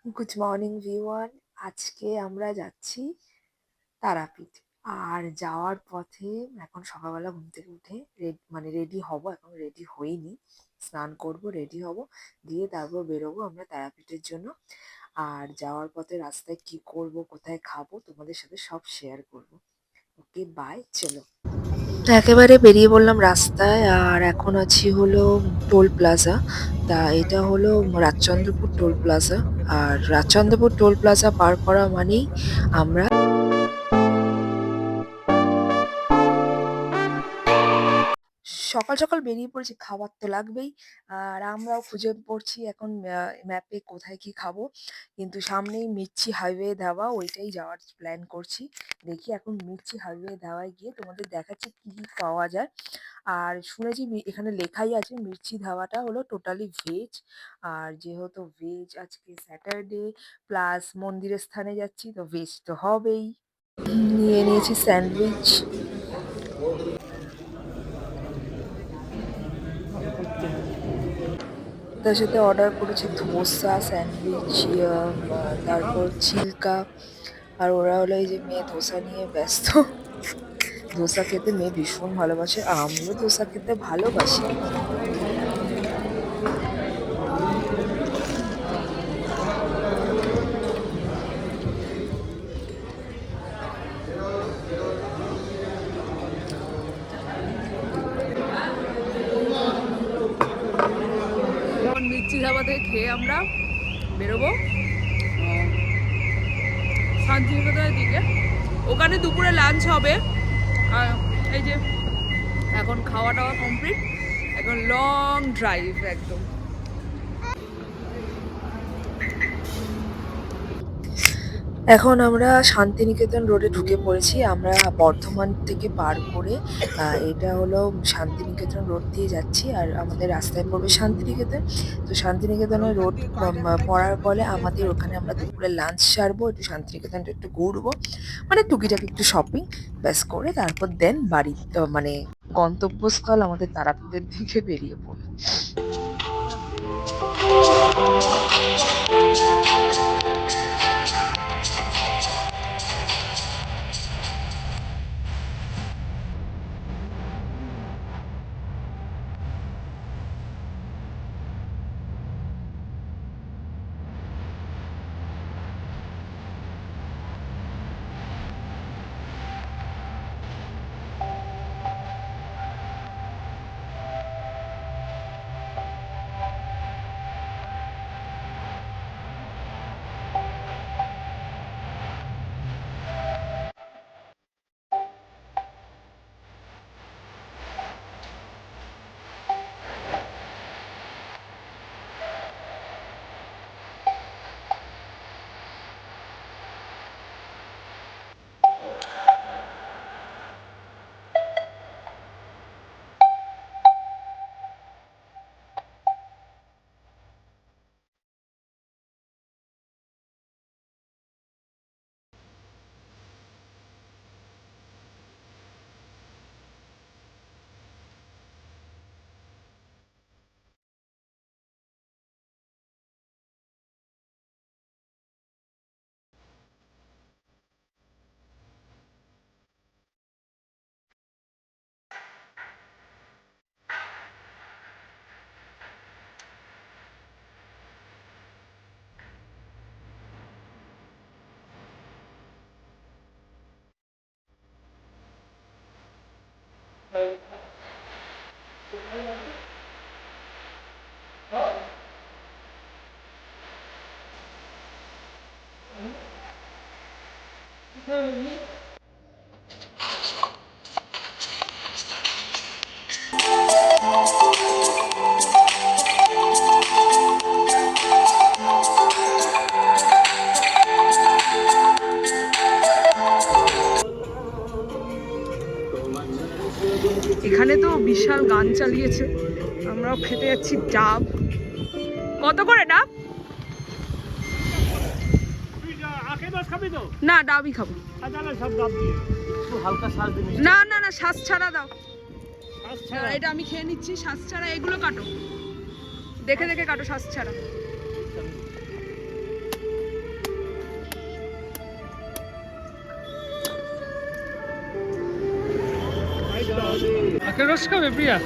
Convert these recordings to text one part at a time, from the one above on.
Good morning ভিউয়ান। আজকে আমরা যাচ্ছি তারাপীঠ। আর যাওয়ার পথে এখন সকালবেলা ঘুম থেকে উঠে রেডি হব, এখন রেডি হইনি। স্নান করব, রেডি হব, দিয়ে তারপর বেরোবো আমরা তারাপীঠের জন্য। আর যাওয়ার পথে রাস্তায় কি করব, কোথায় খাবো, তোমাদের সাথে সব শেয়ার করব। ওকে বাই, চলো। একেবারে বেরিয়ে পড়লাম রাস্তায়। আর এখন আছি হলো টোল প্লাজা। তা এটা হলো রাজচন্দ্রপুর টোল প্লাজা। আর রাজচন্দ্রপুর টোল প্লাজা পার করা মানেই আমরা সকাল সকাল বেরিয়ে পড়েছি, খাবার তো লাগবেই। আর আমরাও খুঁজে পড়ছি এখন ম্যাপে কোথায় কি খাবো। কিন্তু সামনেই মির্চি হাইওয়ে ধাবা, ওইটাই যাওয়ার প্ল্যান করছি। দেখি এখন মির্চি হাইওয়ে ধাবায় গিয়ে তোমাদের দেখাচ্ছি কি কি পাওয়া যায়। আর শুনেছি এখানে লেখাই আছে মির্চি ধাবাটা হলো টোটালি ভেজ। আর যেহেতু ভেজ, আজকে স্যাটারডে প্লাস মন্দিরের স্থানে যাচ্ছি, তো ভেজ তো হবেই। নিয়ে নিয়েছি স্যান্ডউইচ, তার সাথে অর্ডার করেছি ধোসা, স্যান্ডউইচ, তারপর চিল্কা। আর ওরা হলো এই যে মেয়ে ধোসা নিয়ে ব্যস্ত। ধোসা খেতে মেয়ে ভীষণ ভালোবাসে, আমিও ধোসা খেতে ভালোবাসি। এখন মির্চি ধাবা থেকে খেয়ে আমরা বেরোবো শান্তিনিকেতনের দিকে। ওখানে দুপুরে লাঞ্চ হবে। আর এই যে এখন খাওয়া টাওয়া কমপ্লিট, এখন লং ড্রাইভ একদম। এখন আমরা শান্তিনিকেতন রোডে ঢুকে পড়েছি। আমরা বর্ধমান থেকে পার করে এটা হলো শান্তিনিকেতন রোড দিয়ে যাচ্ছি। আর আমাদের রাস্তায় পড়বে শান্তিনিকেতন। তো শান্তিনিকেতনের রোড পড়ার ফলে আমাদের ওখানে আমরা দুপুরে লাঞ্চ সারবো, একটু শান্তিনিকেতনটা একটু ঘুরবো, মানে টুকিটাকি একটু শপিং ব্যাস করে তারপর দেন বাড়ি, মানে গন্তব্যস্থল আমাদের তারাপীঠের দিকে বেরিয়ে পড়বো। এখানে তো বিশাল গান চালিয়েছে। আমরাও খেতে যাচ্ছি ডাব। কত করে ডাব? না, ডাবই খাবো। না না না, শ্বাস ছাড়া দাও। এটা আমি খেয়ে নিচ্ছি শ্বাস ছাড়া। এগুলো কাটো, দেখে দেখে কাটো শ্বাস ছাড়া। আখের রস খাবে প্রিয়া?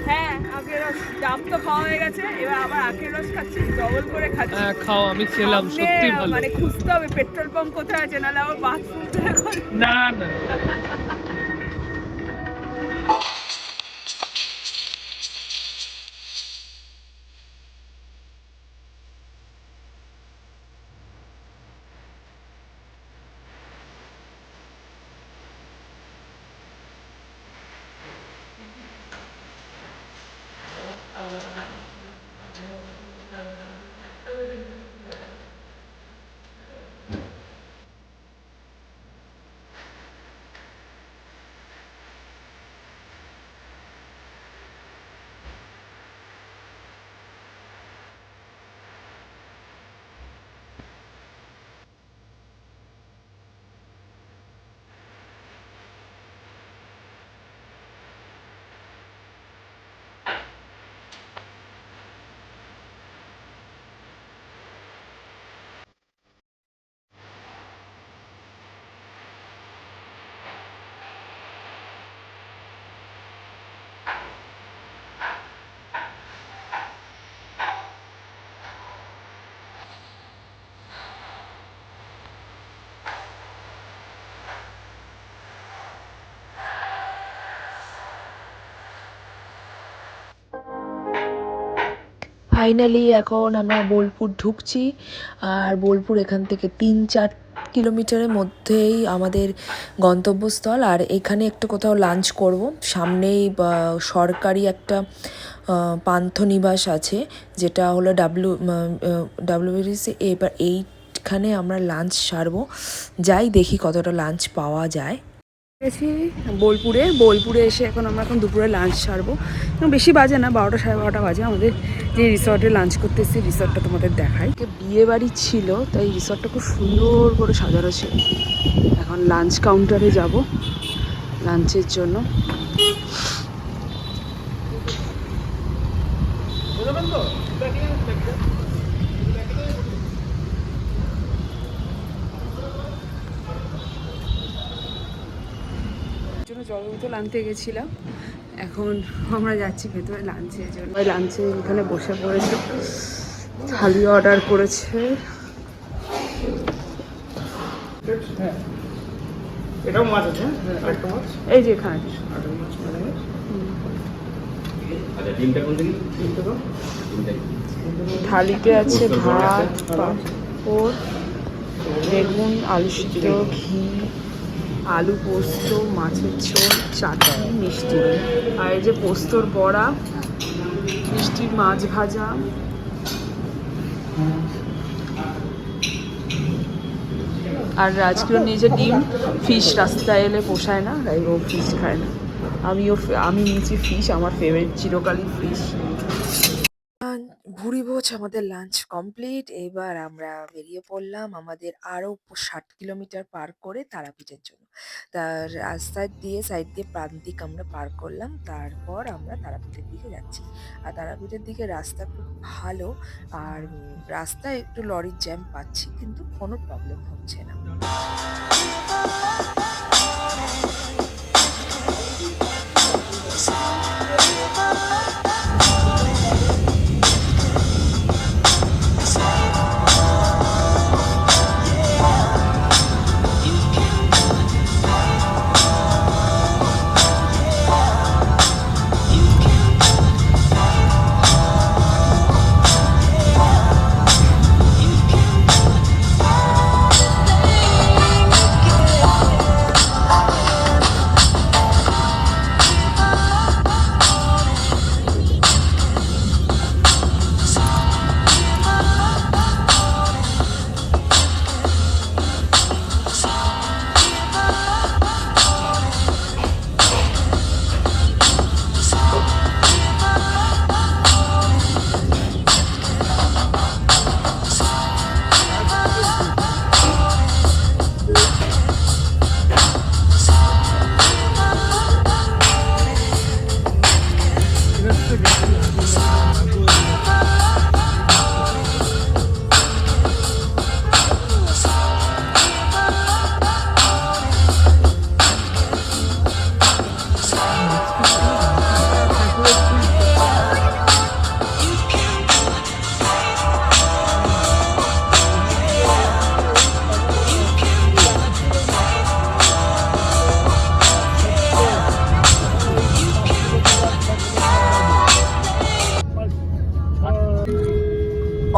হ্যাঁ, আখের রস ডাব তো খাওয়া হয়ে গেছে, এবার আবার আখের রস খাচ্ছি, ডবল করে খাচ্ছি। হ্যাঁ খাও, আমি খেলাম, সামনে সত্যি ভালো। মানে খুঁজতে হবে পেট্রোল পাম্প কোথায় আছে, নাহলে আমার বাথরুম এখন। না না, ফাইনালি এখন আমরা বোলপুর ঢুকছি। আর বোলপুর এখান থেকে 3-4 কিলোমিটারের মধ্যেই আমাদের গন্তব্যস্থল। আর এখানে একটু কোথাও লাঞ্চ করব, সামনেই সরকারি একটা পান্থনিবাস আছে, যেটা হলো ডাব্লিউবিটিসি। এবার এইখানে আমরা লাঞ্চ সারবো, যাই দেখি কতটা লাঞ্চ পাওয়া যায়। গেছি বোলপুরে এসে এখন দুপুরে লাঞ্চ সারবো। বেশি বাজে না, 12টা 12:30 বাজে। আমাদের যে রিসর্টে লাঞ্চ করতে এসেছি, রিসর্টটা তোমাদের দেখাই। বিয়ে বাড়ি ছিল, তাই রিসর্টটা খুব সুন্দর করে সাজানো ছিল। এখন লাঞ্চ কাউন্টারে যাব লাঞ্চের জন্য। জল বোতল আনতে গেছিলাম, এখন আমরা যাচ্ছি ভেতরে লাঞ্চের জন্য। লাঞ্চে এখানে বসে পড়েছে, থালি অর্ডার করেছে। এটাও মাছ আছে, আরেকটা মাছ এই যে এখানে থালিতে আছে ভাত, পাঁপড়, বেগুন, আলু সিদ্ধ, ঘি, আলু পোস্ত, মাছের ঝোল, চাটনি, মিষ্টি। আর এই যে পোস্তর বড়া, মিষ্টি, মাছ ভাজা। আর রাজকিরণ নিয়েছে ডিম। ফিশ রাস্তায় এলে পোষায় না, তাই ও ফিশ খায় না। আমি নিয়েছি ফিশ, আমার ফেভারিট চিরকালই ফিশ। ভুরিভোজ আমাদের লাঞ্চ কমপ্লিট। এবার আমরা বেরিয়ে পড়লাম আমাদের আরও 60 কিলোমিটার পার করে তারাপীঠের জন্য। তার সাইড দিয়ে প্রান্তিক আমরা পার করলাম, তারপর আমরা তারাপীঠের দিকে যাচ্ছি। আর তারাপীঠের দিকে রাস্তা খুব ভালো, আর রাস্তায় একটু লরির জ্যাম পাচ্ছি, কিন্তু কোনো প্রবলেম হচ্ছে না।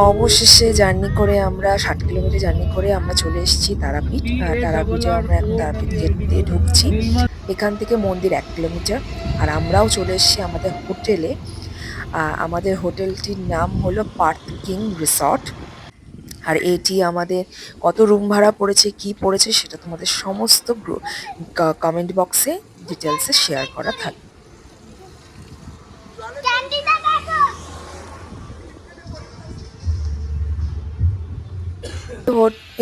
অবশেষে জার্নি করে আমরা 60 কিলোমিটার জার্নি করে আমরা চলে এসেছি তারাপীঠ। তারাপীঠে আমরা এখন তারাপীঠ গেট দিয়ে ঢুকছি। এখান থেকে মন্দির 1 কিলোমিটার। আর আমরাও চলে এসেছি আমাদের হোটেলে। আমাদের হোটেলটির নাম হলো পার্থ কিং রিসর্ট। আর এটি আমাদের কত রুম ভাড়া পড়েছে কি পড়েছে সেটা তোমাদের সমস্ত কমেন্ট বক্সে ডিটেলসে শেয়ার করা থাকবে।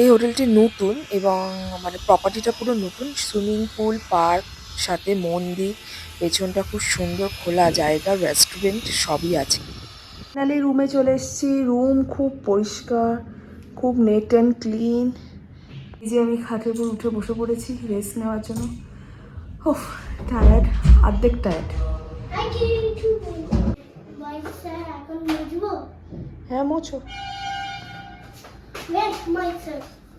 এই হোটেলটি নতুন এবং মানে প্রপার্টিটা পুরো নতুন। সুইমিং পুল, পার্ক, সাথে মন্দির, পেছনটা খুব সুন্দর খোলা জায়গা, রেস্টুরেন্ট সবই আছে। ফাইনালি রুমে চলে এসেছি। রুম খুব পরিষ্কার, খুব নেট অ্যান্ড ক্লিন। এই যে আমি খাটের উপর উঠে বসে পড়েছি রেস্ট নেওয়ার জন্য। ওহ, টায়ার্ড, অর্ধেক টায়ার্ড। হ্যাঁ মোছো।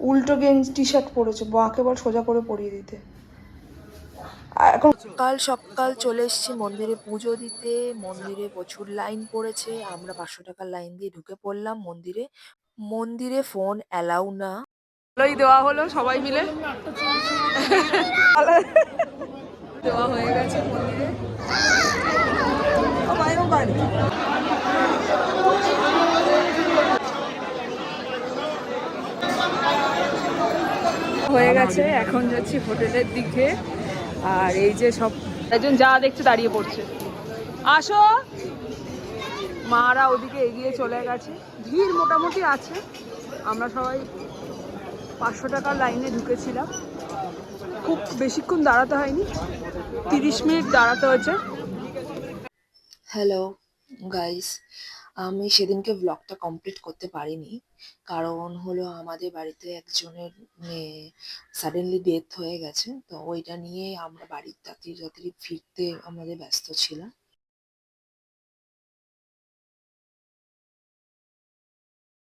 উল্টো গেঞ্জি টি শার্ট পরেছো, বাঁকে বল সোজা করে পরিয়ে দিতে। আর এখন সকাল সকাল চলে এসেছি মন্দিরে পুজো দিতে। মন্দিরে প্রচুর লাইন পড়েছে। আমরা 500 টাকার লাইন দিয়ে ঢুকে পড়লাম মন্দিরে। মন্দিরে ফোন অ্যালাউ না। ভালোই দেওয়া হলো সবাই মিলে। দেওয়া হয়ে গেছে মন্দিরে। ও বাইরে বাইরে হয়ে গেছে। এখন যাচ্ছি হোটেলের দিকে। আর এই যে সব একজন যা দেখছে দাঁড়িয়ে পড়ছে। আসো, মারা ওদিকে এগিয়ে চলে গেছে। ভিড় মোটামুটি আছে। আমরা সবাই 500 টাকার লাইনে ঢুকেছিলাম। খুব বেশিক্ষণ দাঁড়াতে হয়নি, 30 মিনিট দাঁড়াতে হয়েছে। হ্যালো গাইস, আমি সেদিনকে ব্লগটা কমপ্লিট করতে পারিনি। কারণ হলো আমাদের বাড়িতে একজনের সাডেনলি ডেথ হয়ে গেছে। তো ওইটা নিয়ে আমরা বাড়ির তাড়াতাড়ি ফিরতে আমাদের ব্যস্ত ছিলাম।